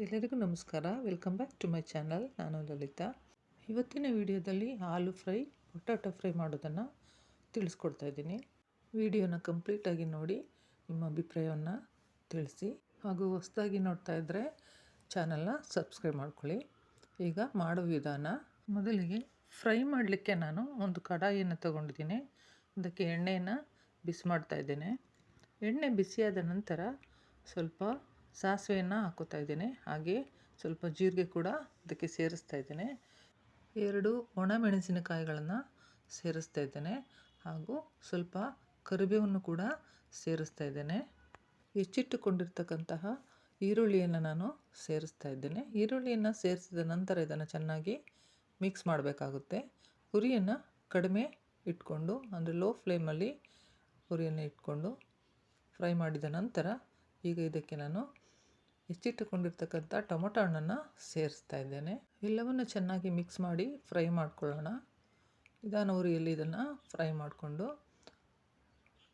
ಎಲ್ಲರಿಗೂ ನಮಸ್ಕಾರ. Welcome back to my channel. ನಾನು ಲಲಿತಾ. ಇವತ್ತಿನ ವಿಡಿಯೋದಲ್ಲಿ ಆಲೂ ಫ್ರೈ, ಪೊಟ್ಯಾಟೊ ಫ್ರೈ ಮಾಡೋದನ್ನು ತಿಳಿಸ್ಕೊಡ್ತಾ ಇದ್ದೀನಿ. ವಿಡಿಯೋನ ಕಂಪ್ಲೀಟಾಗಿ ನೋಡಿ ನಿಮ್ಮ ಅಭಿಪ್ರಾಯವನ್ನು ತಿಳಿಸಿ. ಹಾಗೂ ಹೊಸದಾಗಿ ನೋಡ್ತಾ ಇದ್ದರೆ ಚಾನಲ್ನ ಸಬ್ಸ್ಕ್ರೈಬ್ ಮಾಡ್ಕೊಳ್ಳಿ. ಈಗ ಮಾಡೋ ವಿಧಾನ. ಮೊದಲಿಗೆ ಫ್ರೈ ಮಾಡಲಿಕ್ಕೆ ನಾನು ಒಂದು ಕಡಾಯಿಯನ್ನು ತೊಗೊಂಡಿದ್ದೀನಿ. ಅದಕ್ಕೆ ಎಣ್ಣೆಯನ್ನು ಬಿಸಿ ಮಾಡ್ತಾ ಇದ್ದೇನೆ. ಎಣ್ಣೆ ಬಿಸಿಯಾದ ನಂತರ ಸ್ವಲ್ಪ ಸಾಸಿವೆಯನ್ನು ಹಾಕೋತಾ ಇದ್ದೇನೆ. ಹಾಗೆ ಸ್ವಲ್ಪ ಜೀರಿಗೆ ಕೂಡ ಅದಕ್ಕೆ ಸೇರಿಸ್ತಾ ಇದ್ದೇನೆ. 2 ಒಣಮೆಣಸಿನಕಾಯಿಗಳನ್ನು ಸೇರಿಸ್ತಾ ಇದ್ದೇನೆ. ಹಾಗೂ ಸ್ವಲ್ಪ ಕರಿಬೇವನ್ನು ಕೂಡ ಸೇರಿಸ್ತಾ ಇದ್ದೇನೆ. ಹೆಚ್ಚಿಟ್ಟುಕೊಂಡಿರ್ತಕ್ಕಂತಹ ಈರುಳ್ಳಿಯನ್ನು ನಾನು ಸೇರಿಸ್ತಾ ಇದ್ದೇನೆ. ಈರುಳ್ಳಿಯನ್ನು ಸೇರಿಸಿದ ನಂತರ ಇದನ್ನು ಚೆನ್ನಾಗಿ ಮಿಕ್ಸ್ ಮಾಡಬೇಕಾಗುತ್ತೆ. ಉರಿಯನ್ನು ಕಡಿಮೆ ಇಟ್ಕೊಂಡು, ಅಂದರೆ ಲೋ ಫ್ಲೇಮಲ್ಲಿ ಉರಿಯನ್ನು ಇಟ್ಕೊಂಡು ಫ್ರೈ ಮಾಡಿದ ನಂತರ ಈಗ ಇದಕ್ಕೆ ನಾನು ಹೆಚ್ಚಿಟ್ಟುಕೊಂಡಿರ್ತಕ್ಕಂಥ ಟೊಮೊಟೊ ಹಣ್ಣನ್ನು ಸೇರಿಸ್ತಾ ಇದ್ದೇನೆ. ಎಲ್ಲವನ್ನು ಚೆನ್ನಾಗಿ ಮಿಕ್ಸ್ ಮಾಡಿ ಫ್ರೈ ಮಾಡ್ಕೊಳ್ಳೋಣ. ನಿಧಾನ ಉರಿಯಲ್ಲಿ ಇದನ್ನು ಫ್ರೈ ಮಾಡಿಕೊಂಡು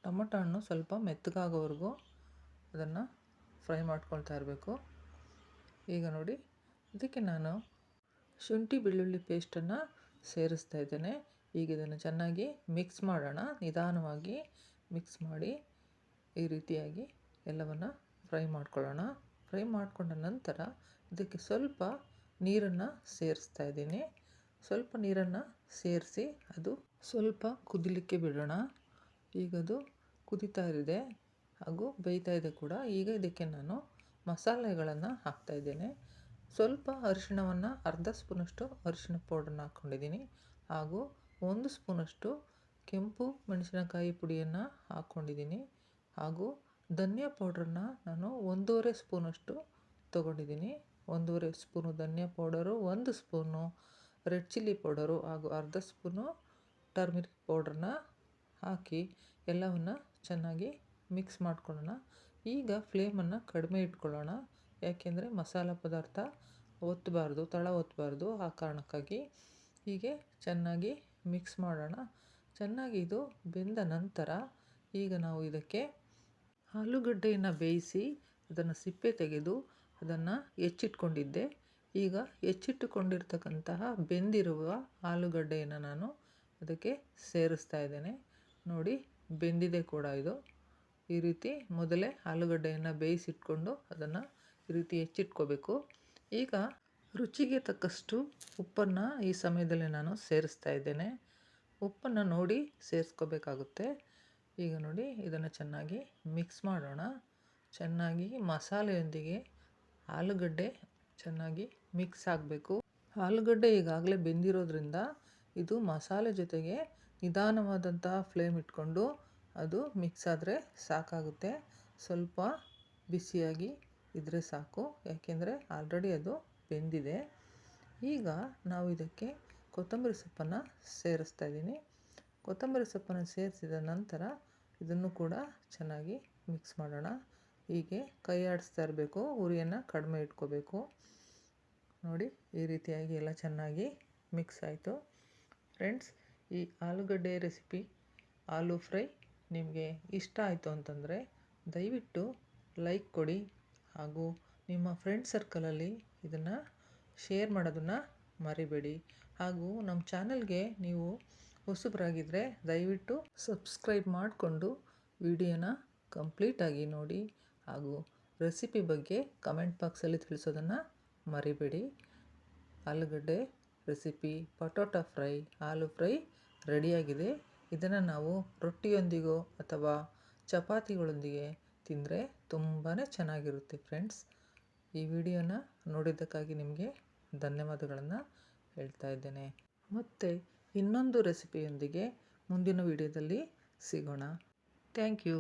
ಟೊಮೊಟೊ ಹಣ್ಣು ಸ್ವಲ್ಪ ಮೆತ್ತಗಾಗೋವರೆಗೂ ಅದನ್ನು ಫ್ರೈ ಮಾಡ್ಕೊಳ್ತಾ ಇರಬೇಕು. ಈಗ ನೋಡಿ, ಇದಕ್ಕೆ ನಾನು ಶುಂಠಿ ಬೆಳ್ಳುಳ್ಳಿ ಪೇಸ್ಟನ್ನು ಸೇರಿಸ್ತಾ ಇದ್ದೇನೆ. ಈಗ ಇದನ್ನು ಚೆನ್ನಾಗಿ ಮಿಕ್ಸ್ ಮಾಡೋಣ. ನಿಧಾನವಾಗಿ ಮಿಕ್ಸ್ ಮಾಡಿ ಈ ರೀತಿಯಾಗಿ ಎಲ್ಲವನ್ನು ಫ್ರೈ ಮಾಡ್ಕೊಳ್ಳೋಣ. ಫ್ರೈ ಮಾಡಿಕೊಂಡ ನಂತರ ಇದಕ್ಕೆ ಸ್ವಲ್ಪ ನೀರನ್ನು ಸೇರಿಸ್ತಾ ಇದ್ದೀನಿ. ಸ್ವಲ್ಪ ನೀರನ್ನು ಸೇರಿಸಿ ಅದು ಸ್ವಲ್ಪ ಕುದಿಲಿಕ್ಕೆ ಬಿಡೋಣ. ಈಗ ಅದು ಕುದೀತಾ ಇದೆ ಹಾಗೂ ಬೇಯ್ತಾ ಇದೆ ಕೂಡ. ಈಗ ಇದಕ್ಕೆ ನಾನು ಮಸಾಲೆಗಳನ್ನು ಹಾಕ್ತಾ ಇದ್ದೇನೆ. ಸ್ವಲ್ಪ ಅರಿಶಿಣವನ್ನು, ಅರ್ಧ ಸ್ಪೂನಷ್ಟು ಅರಿಶಿಣ ಪೌಡರನ್ನ ಹಾಕ್ಕೊಂಡಿದ್ದೀನಿ. ಹಾಗೂ 1 ಸ್ಪೂನಷ್ಟು ಕೆಂಪು ಮೆಣಸಿನಕಾಯಿ ಪುಡಿಯನ್ನು ಹಾಕ್ಕೊಂಡಿದ್ದೀನಿ. ಹಾಗೂ ಧನಿಯಾ ಪೌಡ್ರನ್ನ ನಾನು 1.5 ಸ್ಪೂನಷ್ಟು ತೊಗೊಂಡಿದ್ದೀನಿ. 1.5 ಸ್ಪೂನು ಧನಿಯಾ powder, 1 spoon red chilli powder ಹಾಗೂ ಅರ್ಧ ಸ್ಪೂನು ಟರ್ಮರಿಕ್ ಪೌಡ್ರನ್ನ ಹಾಕಿ ಎಲ್ಲವನ್ನು ಚೆನ್ನಾಗಿ ಮಿಕ್ಸ್ ಮಾಡ್ಕೊಳ್ಳೋಣ. ಈಗ ಫ್ಲೇಮನ್ನು ಕಡಿಮೆ ಇಟ್ಕೊಳ್ಳೋಣ. ಯಾಕೆಂದರೆ ಮಸಾಲ ಪದಾರ್ಥ ಒತ್ತಬಾರ್ದು, ತಳ ಒತ್ತಬಾರ್ದು. ಆ ಕಾರಣಕ್ಕಾಗಿ ಹೀಗೆ ಚೆನ್ನಾಗಿ ಮಿಕ್ಸ್ ಮಾಡೋಣ. ಚೆನ್ನಾಗಿ ಇದು ಬೆಂದ ನಂತರ ಈಗ ನಾವು ಇದಕ್ಕೆ ಆಲೂಗಡ್ಡೆಯನ್ನು ಬೇಯಿಸಿ ಅದನ್ನು ಸಿಪ್ಪೆ ತೆಗೆದು ಅದನ್ನು ಹೆಚ್ಚಿಟ್ಕೊಂಡಿದ್ದೆ. ಈಗ ಹೆಚ್ಚಿಟ್ಟುಕೊಂಡಿರ್ತಕ್ಕಂತಹ ಬೆಂದಿರುವ ಆಲೂಗಡ್ಡೆಯನ್ನು ನಾನು ಅದಕ್ಕೆ ಸೇರಿಸ್ತಾ ಇದ್ದೇನೆ. ನೋಡಿ, ಬೆಂದಿದೆ ಕೂಡ ಇದು. ಈ ರೀತಿ ಮೊದಲೇ ಆಲೂಗಡ್ಡೆಯನ್ನು ಬೇಯಿಸಿಟ್ಕೊಂಡು ಅದನ್ನು ಈ ರೀತಿ ಹೆಚ್ಚಿಟ್ಕೋಬೇಕು. ಈಗ ರುಚಿಗೆ ತಕ್ಕಷ್ಟು ಉಪ್ಪನ್ನು ಈ ಸಮಯದಲ್ಲಿ ನಾನು ಸೇರಿಸ್ತಾ ಇದ್ದೇನೆ. ಉಪ್ಪನ್ನು ನೋಡಿ ಸೇರಿಸ್ಕೋಬೇಕಾಗುತ್ತೆ. ಈಗ ನೋಡಿ, ಇದನ್ನು ಚೆನ್ನಾಗಿ ಮಿಕ್ಸ್ ಮಾಡೋಣ. ಚೆನ್ನಾಗಿ ಮಸಾಲೆಯೊಂದಿಗೆ ಆಲೂಗಡ್ಡೆ ಚೆನ್ನಾಗಿ ಮಿಕ್ಸ್ ಆಗಬೇಕು. ಆಲೂಗಡ್ಡೆ ಈಗಾಗಲೇ ಬೆಂದಿರೋದ್ರಿಂದ ಇದು ಮಸಾಲೆ ಜೊತೆಗೆ ನಿಧಾನವಾದಂತಹ ಫ್ಲೇಮ್ ಇಟ್ಕೊಂಡು ಅದು ಮಿಕ್ಸ್ ಆದರೆ ಸಾಕಾಗುತ್ತೆ. ಸ್ವಲ್ಪ ಬಿಸಿಯಾಗಿ ಇದ್ದರೆ ಸಾಕು, ಯಾಕೆಂದರೆ ಆಲ್ರೆಡಿ ಅದು ಬೆಂದಿದೆ. ಈಗ ನಾವು ಇದಕ್ಕೆ ಕೊತ್ತಂಬರಿ ಸೊಪ್ಪನ್ನು ಸೇರಿಸ್ತಾ ಇದ್ದೀನಿ. ಕೊತ್ತಂಬರಿ ಸೊಪ್ಪನ್ನು ಸೇರಿಸಿದ ನಂತರ ಇದನ್ನು ಕೂಡ ಚೆನ್ನಾಗಿ ಮಿಕ್ಸ್ ಮಾಡೋಣ. ಹೀಗೆ ಕೈ ಆಡಿಸ್ತಾ ಇರಬೇಕು, ಉರಿಯನ್ನು ಕಡಿಮೆ ಇಟ್ಕೋಬೇಕು. ನೋಡಿ, ಈ ರೀತಿಯಾಗಿ ಎಲ್ಲ ಚೆನ್ನಾಗಿ ಮಿಕ್ಸ್ ಆಯಿತು. ಫ್ರೆಂಡ್ಸ್, ಈ ಆಲೂಗಡ್ಡೆ ರೆಸಿಪಿ, ಆಲೂ ಫ್ರೈ ನಿಮಗೆ ಇಷ್ಟ ಆಯಿತು ಅಂತಂದರೆ ದಯವಿಟ್ಟು ಲೈಕ್ ಕೊಡಿ. ಹಾಗೂ ನಿಮ್ಮ ಫ್ರೆಂಡ್ ಸರ್ಕಲಲ್ಲಿ ಇದನ್ನು ಶೇರ್ ಮಾಡೋದನ್ನು ಮರಿಬೇಡಿ. ಹಾಗೂ ನಮ್ಮ ಚಾನಲ್ಗೆ ನೀವು ಹೊಸಬರಾಗಿದ್ದರೆ ದಯವಿಟ್ಟು ಸಬ್ಸ್ಕ್ರೈಬ್ ಮಾಡಿಕೊಂಡು ವಿಡಿಯೋನ ಕಂಪ್ಲೀಟಾಗಿ ನೋಡಿ. ಹಾಗೂ ರೆಸಿಪಿ ಬಗ್ಗೆ ಕಮೆಂಟ್ ಬಾಕ್ಸಲ್ಲಿ ತಿಳಿಸೋದನ್ನು ಮರಿಬೇಡಿ. ಆಲೂಗಡ್ಡೆ ರೆಸಿಪಿ, ಪೊಟ್ಯಾಟೊ ಫ್ರೈ, ಆಲೂ ಫ್ರೈ ರೆಡಿಯಾಗಿದೆ. ಇದನ್ನು ನಾವು ರೊಟ್ಟಿಯೊಂದಿಗೋ ಅಥವಾ ಚಪಾತಿಗಳೊಂದಿಗೆ ತಿಂದರೆ ತುಂಬಾ ಚೆನ್ನಾಗಿರುತ್ತೆ. ಫ್ರೆಂಡ್ಸ್, ಈ ವಿಡಿಯೋನ ನೋಡಿದ್ದಕ್ಕಾಗಿ ನಿಮಗೆ ಧನ್ಯವಾದಗಳನ್ನು ಹೇಳ್ತಾ ಇದ್ದೇನೆ. ಮತ್ತು ಇನ್ನೊಂದು ರೆಸಿಪಿಯೊಂದಿಗೆ ಮುಂದಿನ ವಿಡಿಯೋದಲ್ಲಿ ಸಿಗೋಣ. Thank you.